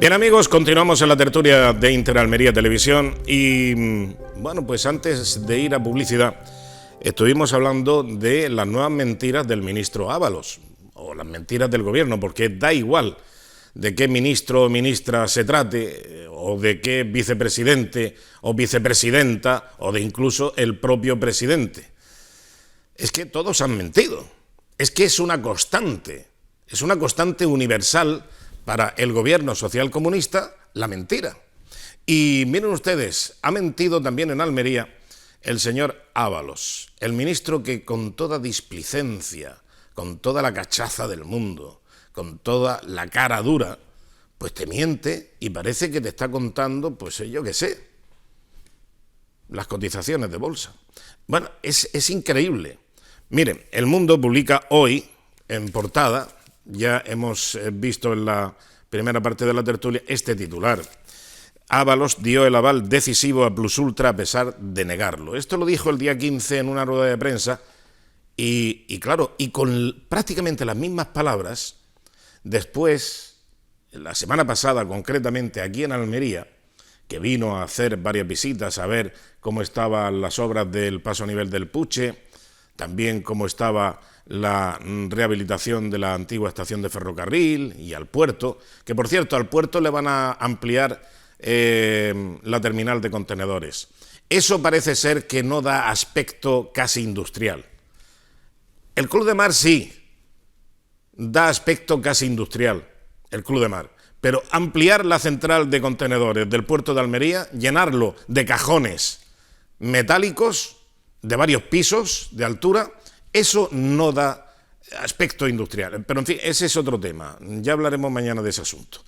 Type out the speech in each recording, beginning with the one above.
Bien, amigos, continuamos en la tertulia de Interalmería Televisión y, bueno, pues antes de ir a publicidad estuvimos hablando de las nuevas mentiras del ministro Ábalos, o las mentiras del gobierno, porque da igual de qué ministro o ministra se trate, o de qué vicepresidente o vicepresidenta, o de incluso el propio presidente. Es que todos han mentido, es que es una constante universal para el gobierno socialcomunista, la mentira. Y miren ustedes, ha mentido también en Almería el señor Ábalos, el ministro que con toda displicencia, con toda la cachaza del mundo, con toda la cara dura, pues te miente y parece que te está contando, pues yo qué sé, las cotizaciones de bolsa. Bueno, es increíble. Miren, El Mundo publica hoy, en portada, ya hemos visto en la primera parte de la tertulia este titular: Ábalos dio el aval decisivo a Plus Ultra a pesar de negarlo. Esto lo dijo el día 15 en una rueda de prensa y claro, y con prácticamente las mismas palabras, después, la semana pasada concretamente aquí en Almería, que vino a hacer varias visitas a ver cómo estaban las obras del paso a nivel del Puche, también cómo estaba la rehabilitación de la antigua estación de ferrocarril y al puerto, que por cierto al puerto le van a ampliar la terminal de contenedores. Eso parece ser que no da aspecto casi industrial. El Club de Mar sí, da aspecto casi industrial, el Club de Mar, pero ampliar la central de contenedores del puerto de Almería, llenarlo de cajones metálicos de varios pisos de altura, eso no da aspecto industrial. Pero en fin, ese es otro tema, ya hablaremos mañana de ese asunto.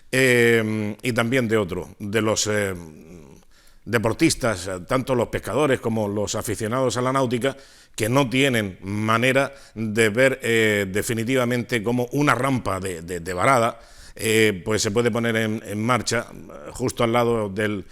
Y también de otro, de los deportistas, tanto los pescadores como los aficionados a la náutica, que no tienen manera de ver definitivamente cómo una rampa de varada pues se puede poner en marcha justo al lado del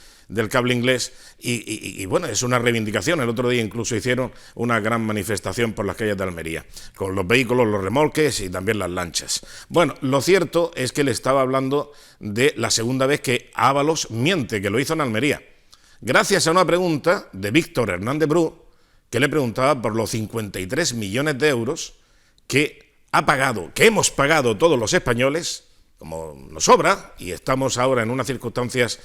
cable inglés y bueno, es una reivindicación. El otro día incluso hicieron una gran manifestación por las calles de Almería, con los vehículos, los remolques y también las lanchas. Bueno, lo cierto es que le estaba hablando de la segunda vez que Ábalos miente, que lo hizo en Almería, gracias a una pregunta de Víctor Hernández Bru, que le preguntaba por los 53 millones de euros que ha pagado, que hemos pagado todos los españoles, como nos sobra, y estamos ahora en unas circunstancias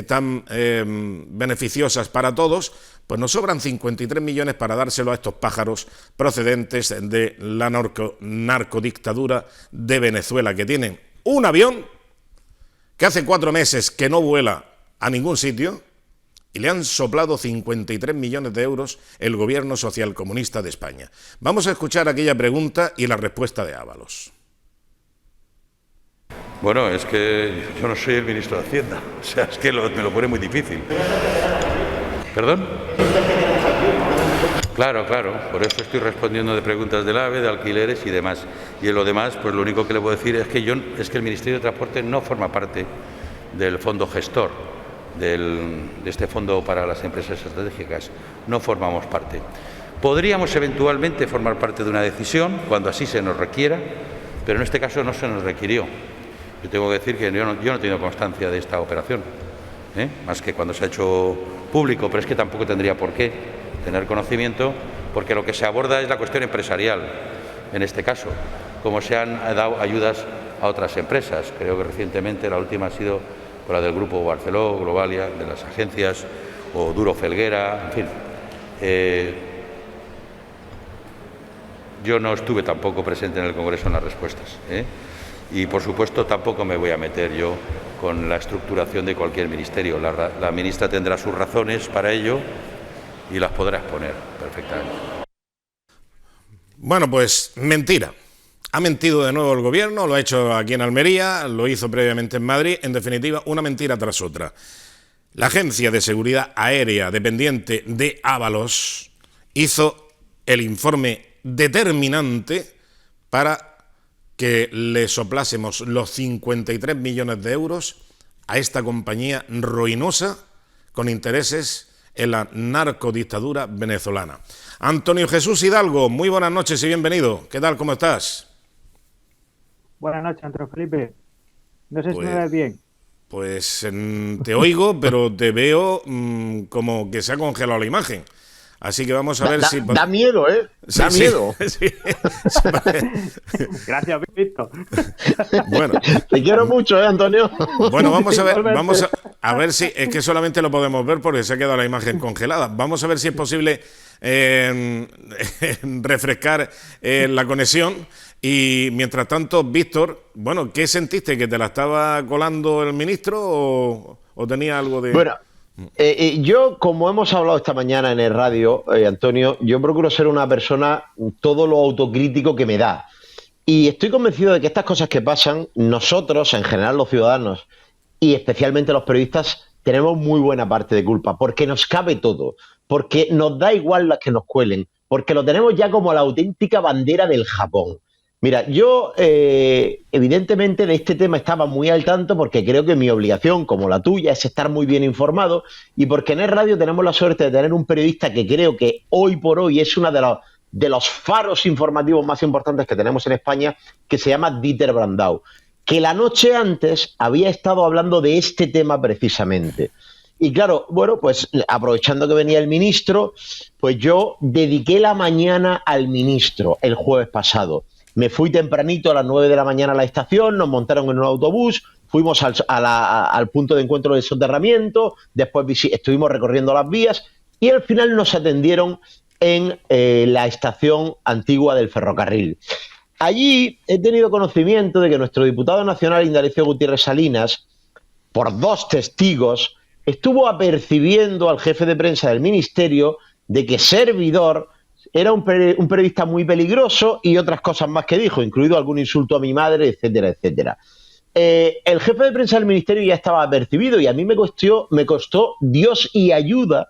tan beneficiosas para todos, pues nos sobran 53 millones para dárselo a estos pájaros procedentes de la narcodictadura de Venezuela, que tienen un avión que hace 4 meses que no vuela a ningún sitio y le han soplado 53 millones de euros el gobierno socialcomunista de España. Vamos a escuchar aquella pregunta y la respuesta de Ábalos. Bueno, es que yo no soy el ministro de Hacienda, o sea, es que me lo pone muy difícil. ¿Perdón? Claro, por eso estoy respondiendo de preguntas del AVE, de alquileres y demás. Y en lo demás, pues lo único que le puedo decir es que el Ministerio de Transporte no forma parte del fondo gestor, de este fondo para las empresas estratégicas. No formamos parte. Podríamos eventualmente formar parte de una decisión cuando así se nos requiera, pero en este caso no se nos requirió. Yo tengo que decir que yo no he tenido constancia de esta operación, más que cuando se ha hecho público, pero es que tampoco tendría por qué tener conocimiento, porque lo que se aborda es la cuestión empresarial, en este caso, como se han dado ayudas a otras empresas. Creo que recientemente la última ha sido con la del Grupo Barceló, Globalia, de las agencias, o Duro Felguera, en fin. Yo no estuve tampoco presente en el Congreso en las respuestas, y por supuesto tampoco me voy a meter yo con la estructuración de cualquier ministerio. La ministra tendrá sus razones para ello y las podrá exponer perfectamente. Bueno, pues mentira. Ha mentido de nuevo el gobierno, lo ha hecho aquí en Almería, lo hizo previamente en Madrid, en definitiva, una mentira tras otra. La Agencia de Seguridad Aérea, dependiente de Ábalos, hizo el informe determinante para que le soplásemos los 53 millones de euros a esta compañía ruinosa con intereses en la narcodictadura venezolana. Antonio Jesús Hidalgo, muy buenas noches y bienvenido. ¿Qué tal? ¿Cómo estás? Buenas noches, Antonio Felipe. No sé si me ves bien. Pues te oigo, pero te veo como que se ha congelado la imagen. Así que vamos a ver si... Da miedo, ¿eh? Sí, da miedo. Sí. Gracias, Víctor. Bueno. Te quiero mucho, Antonio. Bueno, vamos a ver si... Es que solamente lo podemos ver porque se ha quedado la imagen congelada. Vamos a ver si es posible refrescar la conexión. Y mientras tanto, Víctor, bueno, ¿qué sentiste? ¿Que te la estaba colando el ministro o tenía algo de...? Bueno, yo, como hemos hablado esta mañana en el radio, Antonio, yo procuro ser una persona todo lo autocrítico que me da. Y estoy convencido de que estas cosas que pasan, nosotros, en general los ciudadanos, y especialmente los periodistas, tenemos muy buena parte de culpa, porque nos cabe todo, porque nos da igual las que nos cuelen, porque lo tenemos ya como la auténtica bandera del Japón. Mira, yo evidentemente de este tema estaba muy al tanto porque creo que mi obligación, como la tuya, es estar muy bien informado y porque en el radio tenemos la suerte de tener un periodista que creo que hoy por hoy es uno de los faros informativos más importantes que tenemos en España, que se llama Dieter Brandau, que la noche antes había estado hablando de este tema precisamente. Y claro, bueno, pues aprovechando que venía el ministro, pues yo dediqué la mañana al ministro el jueves pasado. Me fui tempranito a las 9 de la mañana a la estación, nos montaron en un autobús, fuimos al punto de encuentro del soterramiento, después estuvimos recorriendo las vías y al final nos atendieron en la estación antigua del ferrocarril. Allí he tenido conocimiento de que nuestro diputado nacional, Indalecio Gutiérrez Salinas, por 2 testigos, estuvo apercibiendo al jefe de prensa del ministerio de que Servidor era un periodista muy peligroso y otras cosas más que dijo, incluido algún insulto a mi madre, etcétera, etcétera. El jefe de prensa del ministerio ya estaba apercibido y a mí me costó Dios y ayuda,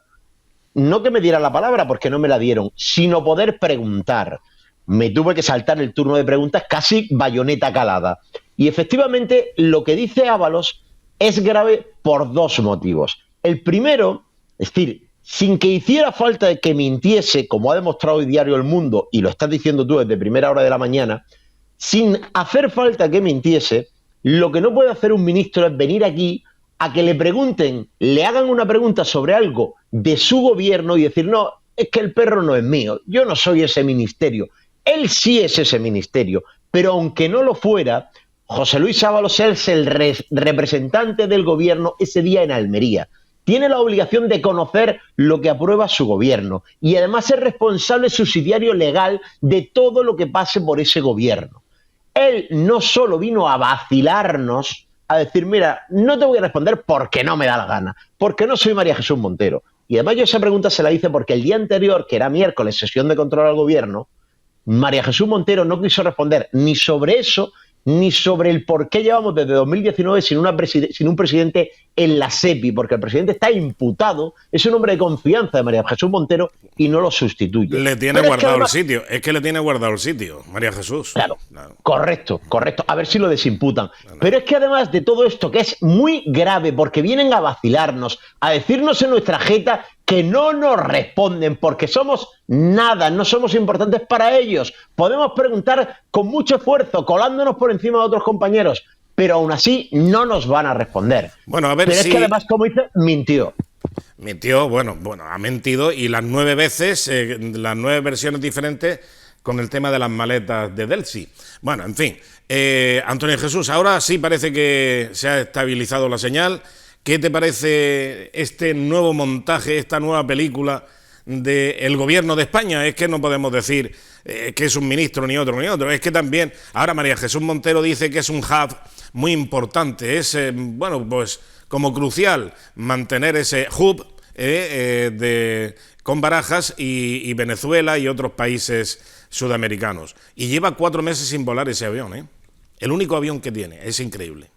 no que me diera la palabra porque no me la dieron, sino poder preguntar. Me tuve que saltar el turno de preguntas casi bayoneta calada. Y efectivamente lo que dice Ábalos es grave por 2 motivos. El primero, es decir, sin que hiciera falta de que mintiese, como ha demostrado hoy Diario El Mundo, y lo estás diciendo tú desde primera hora de la mañana, sin hacer falta que mintiese, lo que no puede hacer un ministro es venir aquí a que le pregunten, le hagan una pregunta sobre algo de su gobierno y decir, no, es que el perro no es mío, yo no soy ese ministerio. Él sí es ese ministerio, pero aunque no lo fuera, José Luis Ábalos es el representante del gobierno ese día en Almería. Tiene la obligación de conocer lo que aprueba su gobierno y además es responsable subsidiario legal de todo lo que pase por ese gobierno. Él no solo vino a vacilarnos, a decir, mira, no te voy a responder porque no me da la gana, porque no soy María Jesús Montero. Y además yo esa pregunta se la hice porque el día anterior, que era miércoles, sesión de control al gobierno, María Jesús Montero no quiso responder ni sobre eso, ni sobre el por qué llevamos desde 2019 sin un presidente en la SEPI, porque el presidente está imputado, es un hombre de confianza de María Jesús Montero y no lo sustituye. Le tiene guardado el sitio, es que le tiene guardado el sitio, María Jesús. Claro, correcto, a ver si lo desimputan. Pero es que además de todo esto, que es muy grave, porque vienen a vacilarnos, a decirnos en nuestra jeta que no nos responden porque somos nada, no somos importantes para ellos. Podemos preguntar con mucho esfuerzo, colándonos por encima de otros compañeros, pero aún así no nos van a responder. Bueno, a ver pero si... es que además, como dice, mintió. Mintió, bueno, ha mentido y las 9 veces, las 9 versiones diferentes con el tema de las maletas de Delsi. Bueno, en fin, Antonio Jesús, ahora sí parece que se ha estabilizado la señal. ¿Qué te parece este nuevo montaje, esta nueva película del gobierno de España? Es que no podemos decir que es un ministro ni otro ni otro. Es que también ahora María Jesús Montero dice que es un hub muy importante. Es, bueno, pues como crucial mantener ese hub con Barajas y Venezuela y otros países sudamericanos. Y lleva 4 meses sin volar ese avión, ¿eh? El único avión que tiene. Es increíble.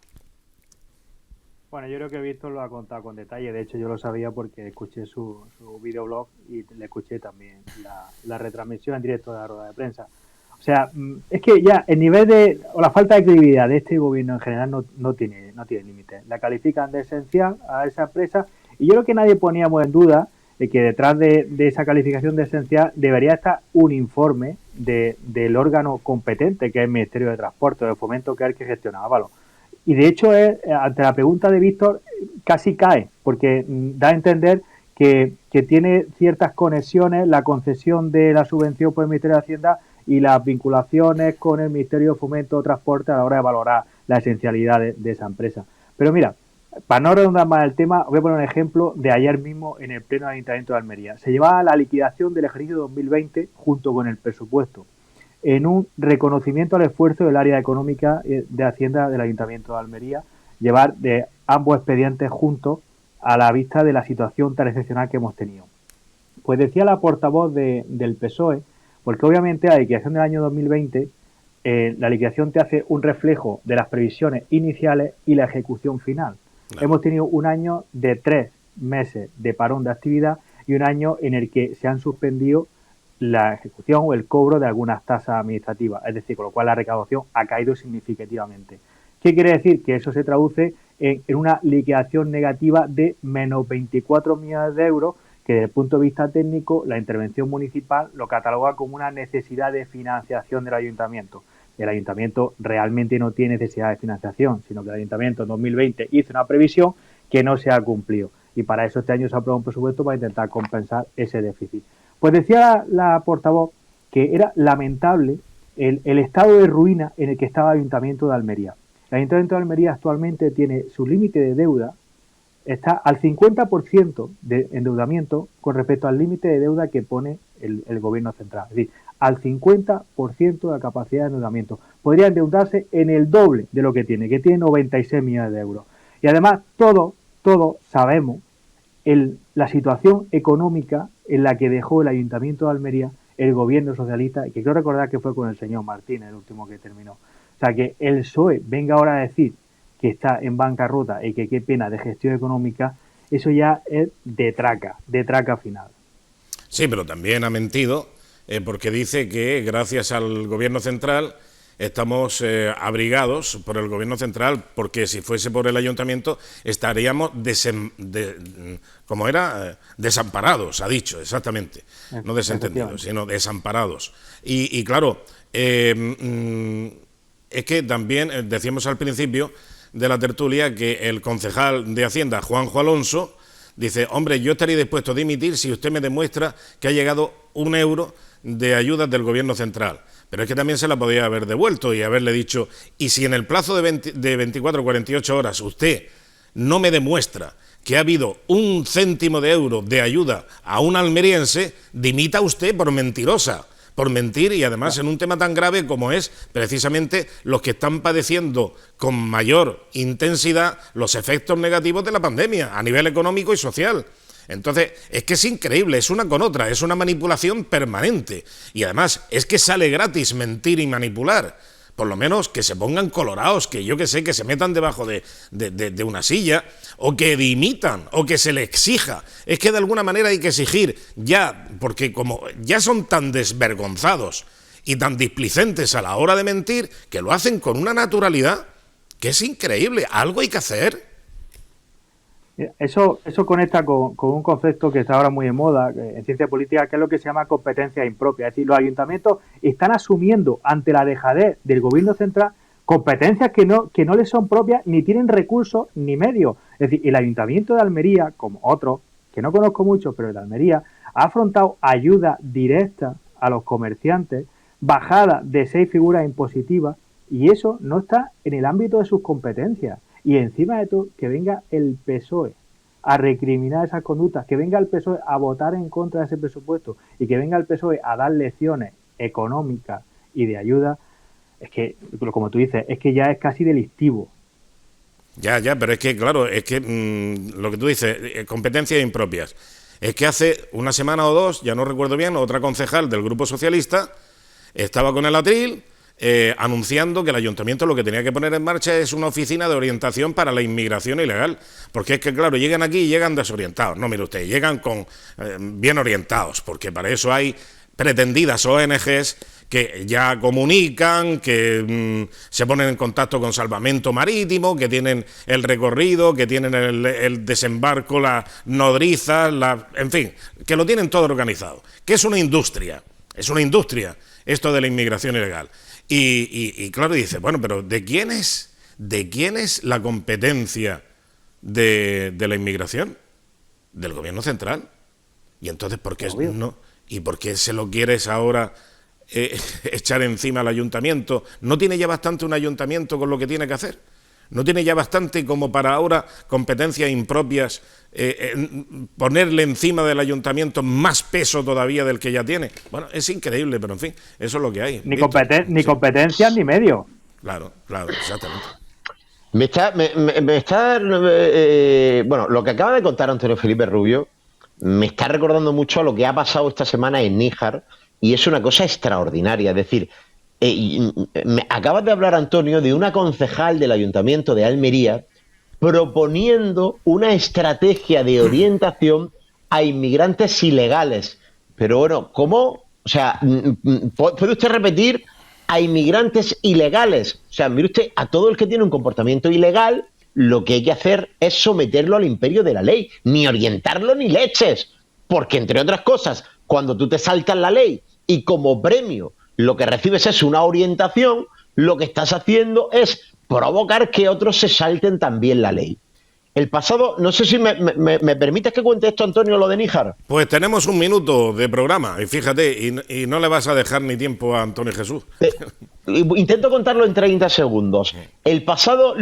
Bueno, yo creo que Víctor lo ha contado con detalle. De hecho, yo lo sabía porque escuché su videoblog y le escuché también la retransmisión en directo de la rueda de prensa. O sea, es que ya el nivel o la falta de credibilidad de este gobierno en general no tiene límite. La califican de esencial a esa empresa y yo creo que nadie poníamos en duda de que detrás de esa calificación de esencial debería estar un informe del órgano competente, que es el Ministerio de Transporte o de Fomento, que es el que gestiona Ábalos. Y de hecho, ante la pregunta de Víctor, casi cae, porque da a entender que tiene ciertas conexiones la concesión de la subvención por el Ministerio de Hacienda y las vinculaciones con el Ministerio de Fomento o Transporte a la hora de valorar la esencialidad de esa empresa. Pero mira, para no redundar más el tema, voy a poner un ejemplo de ayer mismo en el Pleno del Ayuntamiento de Almería. Se llevaba la liquidación del ejercicio 2020 junto con el presupuesto, en un reconocimiento al esfuerzo del área económica de Hacienda del Ayuntamiento de Almería, llevar de ambos expedientes juntos a la vista de la situación tan excepcional que hemos tenido. Pues decía la portavoz del PSOE, porque obviamente la liquidación del año 2020, la liquidación te hace un reflejo de las previsiones iniciales y la ejecución final. Claro. Hemos tenido un año de 3 meses de parón de actividad y un año en el que se han suspendido la ejecución o el cobro de algunas tasas administrativas, es decir, con lo cual la recaudación ha caído significativamente. ¿Qué quiere decir? Que eso se traduce en una liquidación negativa de menos 24 millones de euros, que desde el punto de vista técnico la intervención municipal lo cataloga como una necesidad de financiación del ayuntamiento. El ayuntamiento realmente no tiene necesidad de financiación, sino que el ayuntamiento en 2020 hizo una previsión que no se ha cumplido y para eso este año se ha aprobado un presupuesto para intentar compensar ese déficit. Pues decía la portavoz que era lamentable el estado de ruina en el que estaba el Ayuntamiento de Almería. El Ayuntamiento de Almería actualmente tiene su límite de deuda, está al 50% de endeudamiento con respecto al límite de deuda que pone el gobierno central. Es decir, al 50% de la capacidad de endeudamiento. Podría endeudarse en el doble de lo que tiene 96 millones de euros. Y además todos sabemos la situación económica en la que dejó el Ayuntamiento de Almería el gobierno socialista, y que quiero recordar que fue con el señor Martínez, el último que terminó. O sea, que el PSOE venga ahora a decir que está en bancarrota y que qué pena de gestión económica, eso ya es de traca final. Sí, pero también ha mentido porque dice que gracias al gobierno central estamos abrigados por el gobierno central, porque si fuese por el ayuntamiento estaríamos desamparados, ha dicho exactamente, no desentendidos, sino desamparados. Y claro, es que también decíamos al principio de la tertulia que el concejal de Hacienda, Juanjo Alonso, dice, hombre, yo estaría dispuesto a dimitir si usted me demuestra que ha llegado 1 euro de ayudas del gobierno central. Pero es que también se la podía haber devuelto y haberle dicho, y si en el plazo de 24 o 48 horas usted no me demuestra que ha habido 1 céntimo de euro de ayuda a un almeriense, dimita usted por mentirosa, por mentir, y además en un tema tan grave como es precisamente los que están padeciendo con mayor intensidad los efectos negativos de la pandemia a nivel económico y social. Entonces, es que es increíble, es una con otra, es una manipulación permanente. Y además, es que sale gratis mentir y manipular. Por lo menos que se pongan colorados, que yo que sé, que se metan debajo de una silla, o que dimitan, o que se le exija. Es que de alguna manera hay que exigir ya, porque como ya son tan desvergonzados y tan displicentes a la hora de mentir, que lo hacen con una naturalidad que es increíble. Algo hay que hacer. Eso conecta con un concepto que está ahora muy de moda en ciencia política, que es lo que se llama competencia impropia. Es decir, los ayuntamientos están asumiendo ante la dejadez del gobierno central competencias que no les son propias, ni tienen recursos ni medios. Es decir, el Ayuntamiento de Almería, como otros, que no conozco mucho, pero el de Almería, ha afrontado ayuda directa a los comerciantes, bajada de 6 figuras impositivas, y eso no está en el ámbito de sus competencias. Y encima de todo, que venga el PSOE a recriminar esas conductas, que venga el PSOE a votar en contra de ese presupuesto y que venga el PSOE a dar lecciones económicas y de ayuda, es que, como tú dices, es que ya es casi delictivo. Ya, pero es que, claro, es que lo que tú dices, competencias impropias. Es que hace una semana o 2, ya no recuerdo bien, otra concejal del Grupo Socialista estaba con el atril anunciando que el ayuntamiento lo que tenía que poner en marcha es una oficina de orientación para la inmigración ilegal, porque es que claro, llegan aquí y llegan desorientados, no mire usted, llegan con bien orientados, porque para eso hay pretendidas ONGs que ya comunican, que se ponen en contacto con Salvamento Marítimo, que tienen el recorrido, que tienen el desembarco, las nodrizas, en fin, que lo tienen todo organizado, que es una industria esto de la inmigración ilegal. Y claro, dice, bueno, pero ¿de quién es ¿De quién es la competencia de la inmigración? Del gobierno central. Y entonces, ¿por qué no? ¿Y por qué se lo quieres ahora echar encima al ayuntamiento? ¿No tiene ya bastante un ayuntamiento con lo que tiene que hacer? ¿No tiene ya bastante como para ahora competencias impropias ponerle encima del ayuntamiento más peso todavía del que ya tiene? Bueno, es increíble, pero en fin, eso es lo que hay. Ni competencias ni medios. Claro, exactamente. Bueno, lo que acaba de contar Antonio Felipe Rubio me está recordando mucho a lo que ha pasado esta semana en Níjar, y es una cosa extraordinaria. Es decir, me acabas de hablar, Antonio, de una concejal del Ayuntamiento de Almería proponiendo una estrategia de orientación a inmigrantes ilegales. Pero bueno, ¿cómo? O sea, ¿puede usted repetir? A inmigrantes ilegales. O sea, mire usted, a todo el que tiene un comportamiento ilegal, lo que hay que hacer es someterlo al imperio de la ley, ni orientarlo ni leches. Porque, entre otras cosas, cuando tú te saltas la ley y como premio lo que recibes es una orientación, lo que estás haciendo es provocar que otros se salten también la ley. El pasado, no sé si me permites que cuente esto, Antonio, lo de Níjar. Pues tenemos un minuto de programa, y fíjate, y no le vas a dejar ni tiempo a Antonio Jesús. Intento contarlo en 30 segundos. El pasado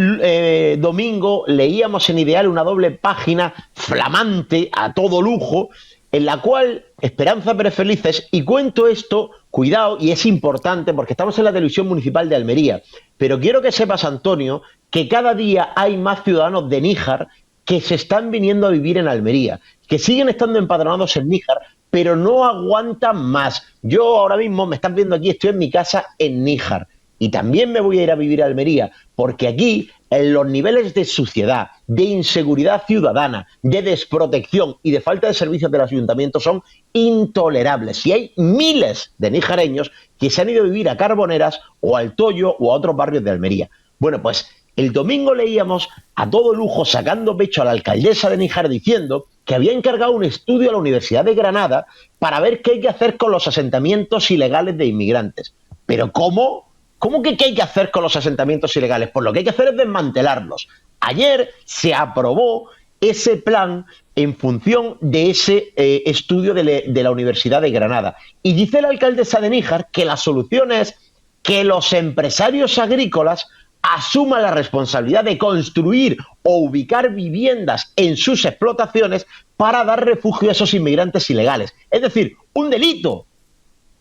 domingo leíamos en Ideal una doble página flamante, a todo lujo, en la cual Esperanza Pérez Felices, y cuento esto, cuidado, y es importante porque estamos en la televisión municipal de Almería, pero quiero que sepas, Antonio, que cada día hay más ciudadanos de Níjar que se están viniendo a vivir en Almería, que siguen estando empadronados en Níjar, pero no aguantan más. Yo ahora mismo, me están viendo aquí, estoy en mi casa en Níjar, y también me voy a ir a vivir a Almería, porque aquí en los niveles de suciedad, de inseguridad ciudadana, de desprotección y de falta de servicios del ayuntamiento son intolerables. Y hay miles de nijareños que se han ido a vivir a Carboneras o al Toyo o a otros barrios de Almería. Bueno, pues el domingo leíamos a todo lujo, sacando pecho a la alcaldesa de Níjar, diciendo que había encargado un estudio a la Universidad de Granada para ver qué hay que hacer con los asentamientos ilegales de inmigrantes. ¿Pero cómo? ¿Cómo que qué hay que hacer con los asentamientos ilegales? Pues lo que hay que hacer es desmantelarlos. Ayer se aprobó ese plan en función de ese estudio de la Universidad de Granada. Y dice la alcaldesa de Níjar que la solución es que los empresarios agrícolas asuman la responsabilidad de construir o ubicar viviendas en sus explotaciones para dar refugio a esos inmigrantes ilegales. Es decir, un delito.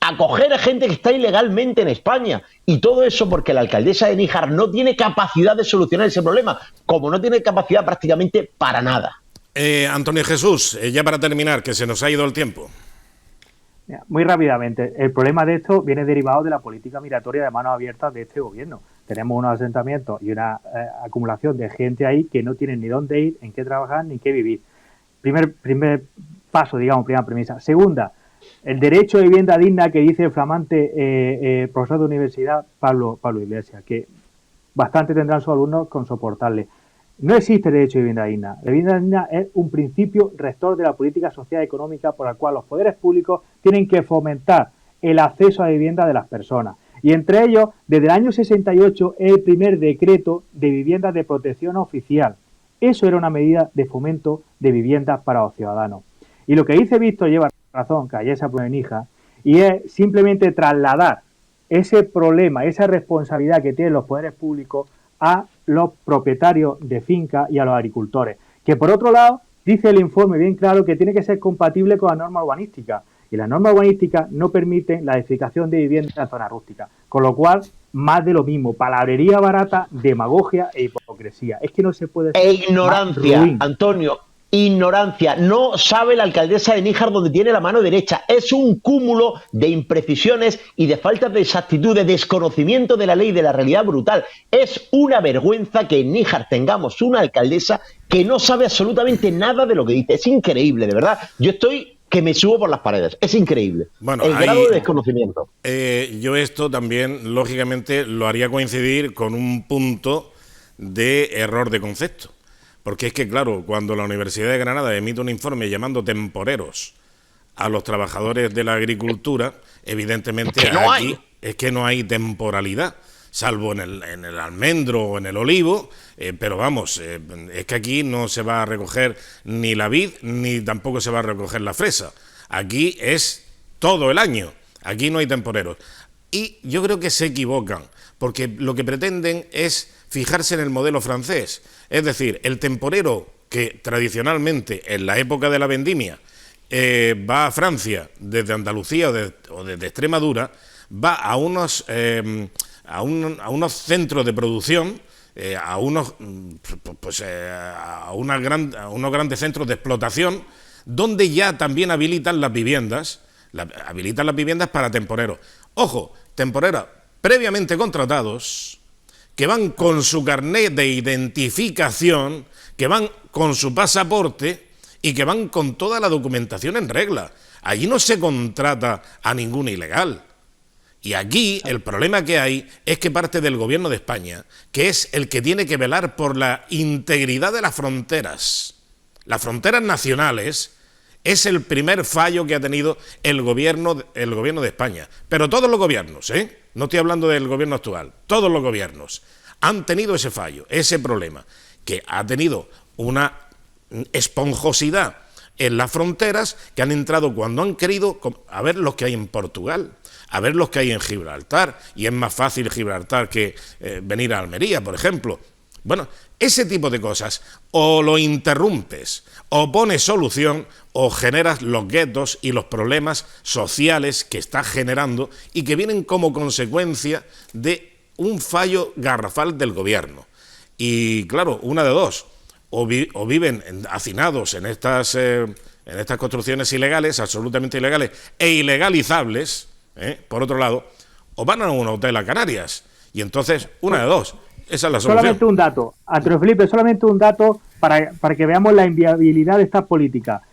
Acoger a gente que está ilegalmente en España. Y todo eso porque la alcaldesa de Níjar no tiene capacidad de solucionar ese problema, como no tiene capacidad prácticamente para nada. Antonio Jesús, ya para terminar, que se nos ha ido el tiempo. Muy rápidamente, el problema de esto viene derivado de la política migratoria de manos abiertas de este gobierno. Tenemos unos asentamientos y una acumulación de gente ahí que no tienen ni dónde ir, en qué trabajar, ni qué vivir. Primer paso, digamos, primera premisa. Segunda, el derecho a vivienda digna que dice el flamante profesor de universidad Pablo Iglesias, que bastante tendrán sus alumnos con soportarle. No existe derecho a vivienda digna. La vivienda digna es un principio rector de la política social y económica por el cual los poderes públicos tienen que fomentar el acceso a la vivienda de las personas. Y entre ellos, desde el año 68, es el primer decreto de viviendas de protección oficial. Eso era una medida de fomento de viviendas para los ciudadanos. Y lo que dice Víctor lleva razón, que ayer se aprobó en Níjar, y es simplemente trasladar ese problema, esa responsabilidad que tienen los poderes públicos a los propietarios de fincas y a los agricultores. Que por otro lado, dice el informe bien claro que tiene que ser compatible con la norma urbanística. Y las normas urbanísticas no permiten la edificación de viviendas en zonas rústicas. Con lo cual, más de lo mismo, palabrería barata, demagogia e hipocresía. Es que no se puede... E ignorancia, Antonio. Ignorancia. No sabe la alcaldesa de Níjar dónde tiene la mano derecha. Es un cúmulo de imprecisiones y de faltas de exactitud, de desconocimiento de la ley y de la realidad brutal. Es una vergüenza que en Níjar tengamos una alcaldesa que no sabe absolutamente nada de lo que dice. Es increíble, de verdad. Yo estoy que me subo por las paredes. Es increíble. Bueno, el grado de desconocimiento. Yo esto también, lógicamente, lo haría coincidir con un punto de error de concepto. Porque es que, claro, cuando la Universidad de Granada emite un informe llamando temporeros a los trabajadores de la agricultura, evidentemente es que no hay temporalidad. salvo en el almendro o en el olivo, pero vamos, es que aquí no se va a recoger ni la vid, ni tampoco se va a recoger la fresa. Aquí es todo el año, aquí no hay temporeros. Y yo creo que se equivocan, porque lo que pretenden es fijarse en el modelo francés. Es decir, el temporero que tradicionalmente en la época de la vendimia va a Francia desde Andalucía o desde Extremadura, va a unos centros de producción, a unos grandes centros de explotación, donde ya también habilitan las viviendas para temporeros. Ojo, temporeros previamente contratados, que van con su carnet de identificación, que van con su pasaporte y que van con toda la documentación en regla. Allí no se contrata a ningún ilegal. Y aquí el problema que hay es que parte del gobierno de España, que es el que tiene que velar por la integridad de las fronteras nacionales, es el primer fallo que ha tenido el gobierno de España. Pero todos los gobiernos, no estoy hablando del gobierno actual, todos los gobiernos han tenido ese fallo, ese problema, que ha tenido una esponjosidad en las fronteras, que han entrado cuando han querido, a ver los que hay en Portugal, a ver los que hay en Gibraltar, y es más fácil Gibraltar que venir a Almería, por ejemplo. Bueno, ese tipo de cosas, o lo interrumpes, o pones solución, o generas los guetos y los problemas sociales que estás generando y que vienen como consecuencia de un fallo garrafal del gobierno. Y claro, una de dos, o viven hacinados en estas construcciones ilegales, absolutamente ilegales e ilegalizables, por otro lado, o van a un hotel a Canarias. Y entonces, una de dos, esa es la solución. Solamente un dato, Antonio Felipe, solamente un dato para que veamos la inviabilidad de esta política.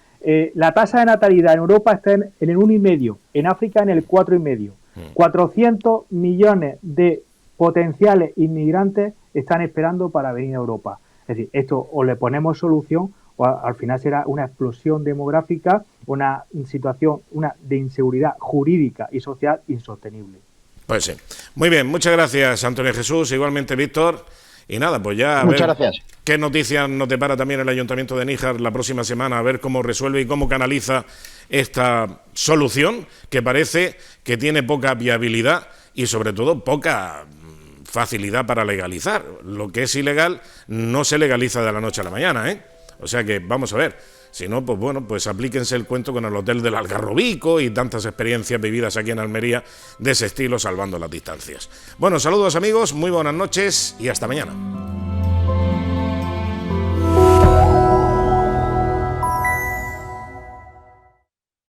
La tasa de natalidad en Europa está en el 1,5, en África en el 4,5. 400 millones de potenciales inmigrantes están esperando para venir a Europa. Es decir, esto o le ponemos solución o al final será una explosión demográfica, una situación de inseguridad jurídica y social insostenible. Pues sí. Muy bien, muchas gracias, Antonio Jesús, igualmente Víctor. Y nada, pues ya muchas gracias. Qué noticias nos depara también el Ayuntamiento de Níjar la próxima semana, a ver cómo resuelve y cómo canaliza esta solución que parece que tiene poca viabilidad y sobre todo poca facilidad para legalizar. Lo que es ilegal no se legaliza de la noche a la mañana, O sea que vamos a ver. Si no, pues bueno, pues aplíquense el cuento con el Hotel del Algarrobico y tantas experiencias vividas aquí en Almería de ese estilo, salvando las distancias. Bueno, saludos amigos, muy buenas noches y hasta mañana.